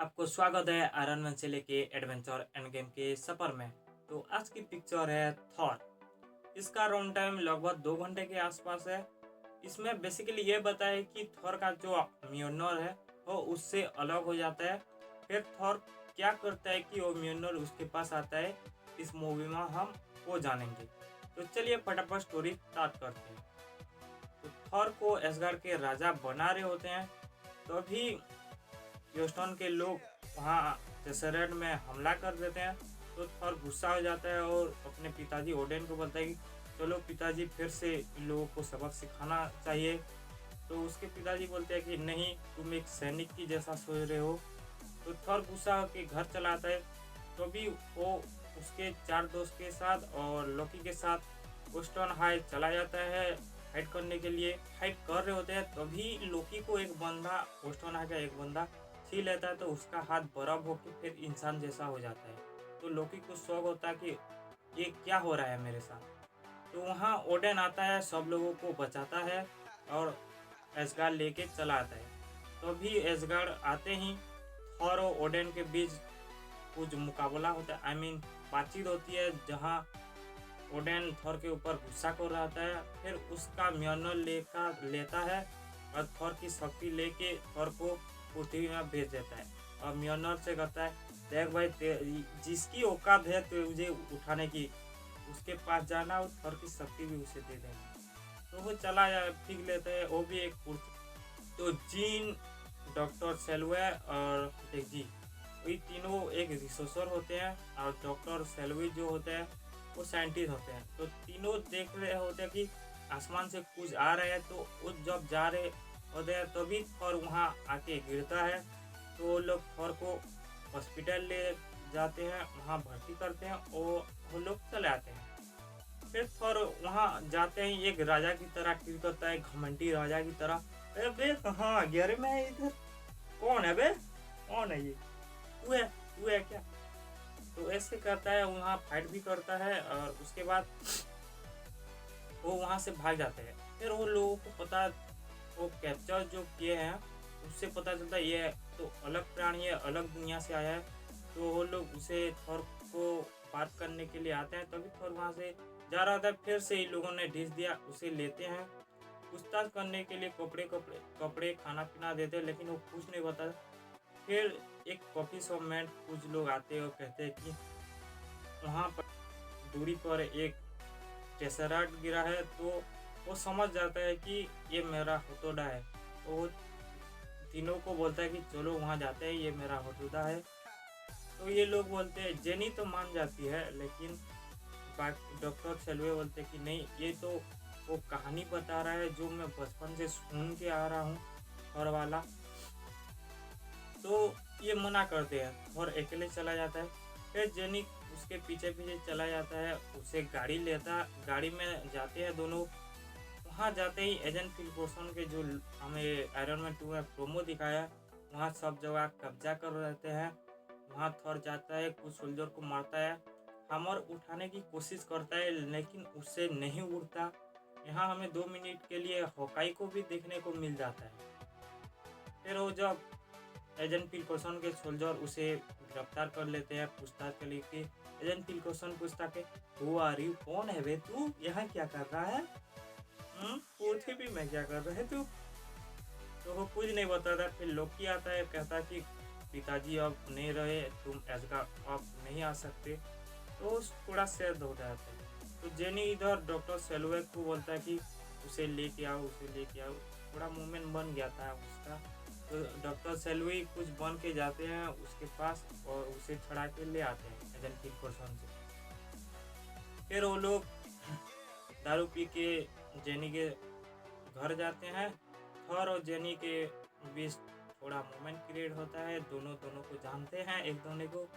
आपको स्वागत है आयरन मैन से लेके एडवेंचर एंड गेम के सफर में। तो आज की पिक्चर है थॉर। इसका रन टाइम लगभग 2 घंटे के आसपास है। इसमें बेसिकली ये बताया कि थॉर का जो म्योनर है वो उससे अलग हो जाता है। फिर थॉर क्या करता है कि वो म्योनर उसके पास आता है, इस मूवी में हम वो जानेंगे। तो चलिए फटाफट स्टोरी स्टार्ट करते हैं। तो थॉर को एसगार्ड के राजा बना रहे होते हैं, तभी ह्यूस्टन के लोग वहाँ टेसरेट में हमला कर देते हैं। तो थॉर गुस्सा हो जाता है और अपने पिताजी ओडेन को बोलता है कि चलो पिताजी फिर से इन लोगों को सबक सिखाना चाहिए। तो उसके पिताजी बोलते हैं कि नहीं, तुम एक सैनिक की जैसा सोच रहे हो। तो थॉर गुस्सा होकर घर चला आता है। तो भी वो उसके 4 दोस्त के साथ और लोकी के साथ ह्यूस्टन हाई चला जाता है फाइट करने के लिए। फाइट कर रहे होते हैं तभी लोकी को एक बंदा, ह्यूस्टन हाई का एक बंदा छीन लेता है। तो उसका हाथ बर्फ होकर फिर इंसान जैसा हो जाता है। तो लोकी को शौक होता है कि ये क्या हो रहा है मेरे साथ। तो वहाँ ओडेन आता है, सब लोगों को बचाता है और एसगार्ड लेके चला आता है। तो भी एसगार्ड आते ही थॉर और ओडेन के बीच कुछ मुकाबला होता है, बातचीत होती है, जहाँ ओडेन थॉर के ऊपर गुस्सा कर रहा है। फिर उसका म्योनर लेता है और थॉर की शक्ति लेके थॉर को पृथ्वी में भेज देता है। और म्योनर से कहता है, देख भाई, जिसकी औकात है तो मुझे उठाने की, उसके पास जाना और थॉर की शक्ति भी उसे दे देना। तो वो चला जा ठीक लेते हैं, वो भी एक तो जीन, डॉक्टर सेलवे और जी, ये तीनों एक रिसर्चर होते हैं और डॉक्टर सेलवी जो होते हैं वो साइंटिस्ट होते हैं। तो तीनों देख रहे होते हैं कि आसमान से कुछ आ रहा है। तो वो जब जा रहे होते हैं तभी थॉर वहाँ आके गिरता है। तो वो लोग थॉर को हॉस्पिटल ले जाते हैं, वहाँ भर्ती करते हैं और वो लोग चले आते हैं। फिर थॉर वहाँ जाते ही एक राजा की तरह ट्रीट करता है, घमंडी राजा की तरह। अरे बे कहाँ आ गया रे, मैं इधर, कौन है बे, कौन है ये, तू है क्या। तो ऐसे करता है, वहाँ फाइट भी करता है और उसके बाद वो वहाँ से भाग जाते हैं। फिर वो लोगों को पता, वो कैप्चर जो किए हैं उससे पता चलता है ये तो अलग प्राणी है, अलग दुनिया से आया है। तो वो लोग उसे थॉर को बात करने के लिए आते हैं। तभी थॉर वहाँ से जा रहा था, फिर से इन लोगों ने डिश दिया, उसे लेते हैं। पूछताछ करने के लिए कपड़े खाना पीना देते हैं, लेकिन वो कुछ नहीं बताता। फिर एक कॉफी शॉप में कुछ लोग आते हैं और कहते हैं कि वहाँ पर दूरी पर एक टेसराट गिरा है। तो वो समझ जाता है कि ये मेरा हथौड़ा है। तो वो तीनों को बोलता है कि चलो वहाँ जाते हैं, ये मेरा हथौड़ा है। तो ये लोग बोलते हैं, जेनी तो मान जाती है, लेकिन बाकी डॉक्टर सेलवे बोलते हैं कि नहीं, ये तो वो कहानी बता रहा है जो मैं बचपन से सुन के आ रहा हूँ, और वाला। तो ये मना करते हैं और अकेले चला जाता है। फिर जेनी उसके पीछे पीछे चला जाता है, उसे गाड़ी में जाते हैं दोनों। वहाँ जाते ही एजेंट फिल कोर्सन के जो हमें आयरन मैन 2 में प्रोमो दिखाया, वहाँ सब जगह कब्जा कर रहते हैं। वहाँ थॉर जाता है, कुछ सोल्जर को मारता है, हमर उठाने की कोशिश करता है लेकिन उससे नहीं उड़ता। यहाँ हमें 2 मिनट के लिए हॉकाई को भी देखने को मिल जाता है। फिर वो जब एजेंट पिलकोसन के सोल्जर उसे गिरफ्तार कर लेते हैं पूछताछ के लिए। एजेंट पिलकोसन पूछता के, हु आर यू, कौन है वे तू, यहाँ क्या कर रहा है, पृथ्वी में क्या कर रहे तू। तो वो कुछ नहीं बताता। फिर लोकी आता है, कहता कि पिताजी अब नहीं रहे, तुम एसगार्ड अब नहीं आ सकते। तो थोड़ा सैड हो जाता है। तो जेनी इधर डॉक्टर सेलवे को बोलता है कि उसे लेके आओ, थोड़ा मूवमेंट बन गया था उसका। तो डॉक्टर सेलवी कुछ बन के जाते हैं उसके पास और उसे छड़ा के ले आते हैं एजेंट पिलकोसन से। फिर वो लोग दारू पी के जेनी के घर जाते हैं। थॉर और जेनी के बीच थोड़ा मोमेंट क्रिएट होता है, दोनों को जानते हैं एक दूसरे को।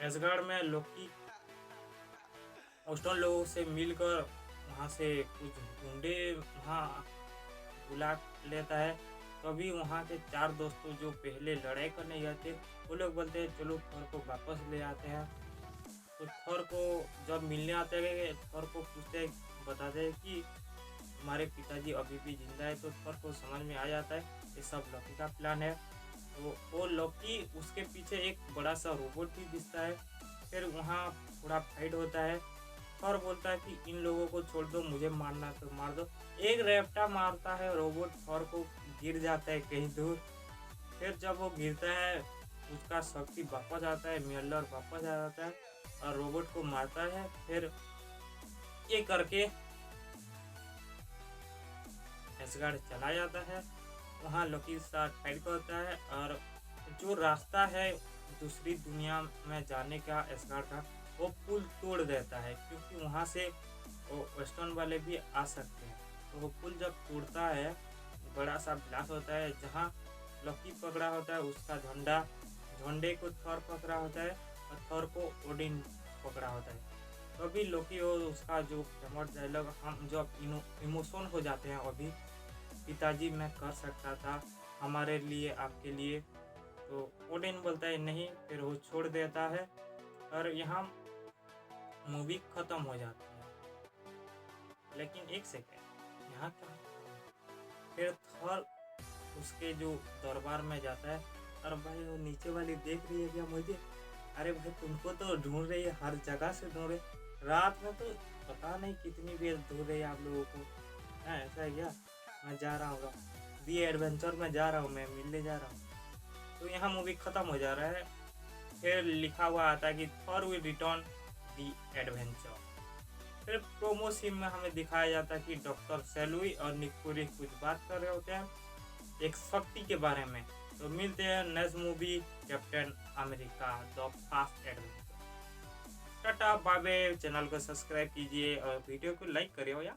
एसगार्ड में लोकी ह्यूस्टन लोगों से मिलकर वहाँ से कुछ गुंडे वहाँ बुला लेता है। तभी वहाँ के 4 दोस्तों जो पहले लड़ाई करने गए थे, वो लोग बोलते हैं चलो थॉर को वापस ले आते हैं। तो थॉर को जब मिलने आते हैं, थॉर को बताते हैं कि हमारे पिताजी अभी भी जिंदा है। तो थॉर को समझ में आ जाता है ये सब लकी का प्लान है। तो वो लॉकी उसके पीछे एक बड़ा सा रोबोट भी दिखता है। फिर वहाँ थोड़ा फाइट होता है। थॉर बोलता है कि इन लोगों को छोड़ दो, मुझे मारना तो मार दो। एक रैप्टा मारता है रोबोट, थॉर को गिर जाता है कहीं दूर। फिर जब वो गिरता है उसका शक्ति वापस आता है, म्योल्नर वापस आ जाता है और रोबोट को मारता है। फिर ये करके एसगार्ड चला जाता है। वहाँ लोकी के साथ फाइट करता है और जो रास्ता है दूसरी दुनिया में जाने का एसगार्ड का, वो पुल तोड़ देता है क्योंकि वहाँ से वो वेस्टर्न वाले भी आ सकते हैं। तो वो पुल जब टूटता है बड़ा सा ब्लास्ट होता है। जहाँ लॉकी पकड़ा होता है उसका झंडे को थॉर पकड़ा होता है और थॉर को ओडिन पकड़ा होता है। तो अभी लोकी और उसका जो फेमस डायलॉग, हम जब इमोशन हो जाते हैं अभी, पिताजी मैं कर सकता था हमारे लिए, आपके लिए। तो ओडिन बोलता है नहीं, फिर वो छोड़ देता है और यहाँ मूवी खत्म हो जाती है। लेकिन एक सेकेंड, यहाँ क्या, फिर थॉर उसके जो दरबार में जाता है और भाई वो नीचे वाली देख रही है क्या मुझे? अरे भाई तुमको तो ढूंढ रही है, हर जगह से ढूंढ रही, रात में तो पता नहीं कितनी देर ढूंढ रही है आप लोगों को। हाँ ऐसा है क्या? मैं जा रहा हूँ, दी एडवेंचर में जा रहा हूँ, मैं मिलने जा रहा हूँ। तो यहाँ मूवी खत्म हो जा रहा है। फिर लिखा हुआ आता है कि Thor will return the adventure. फिर प्रोमो सीन में हमें दिखाया जाता है कि डॉक्टर सेलुई और निक फ्यूरी कुछ बात कर रहे होते हैं एक शक्ति के बारे में। तो मिलते हैं next movie Captain America the first adventure. Tata bye bye. Channel को सब्सक्राइब कीजिए और वीडियो को लाइक करिए या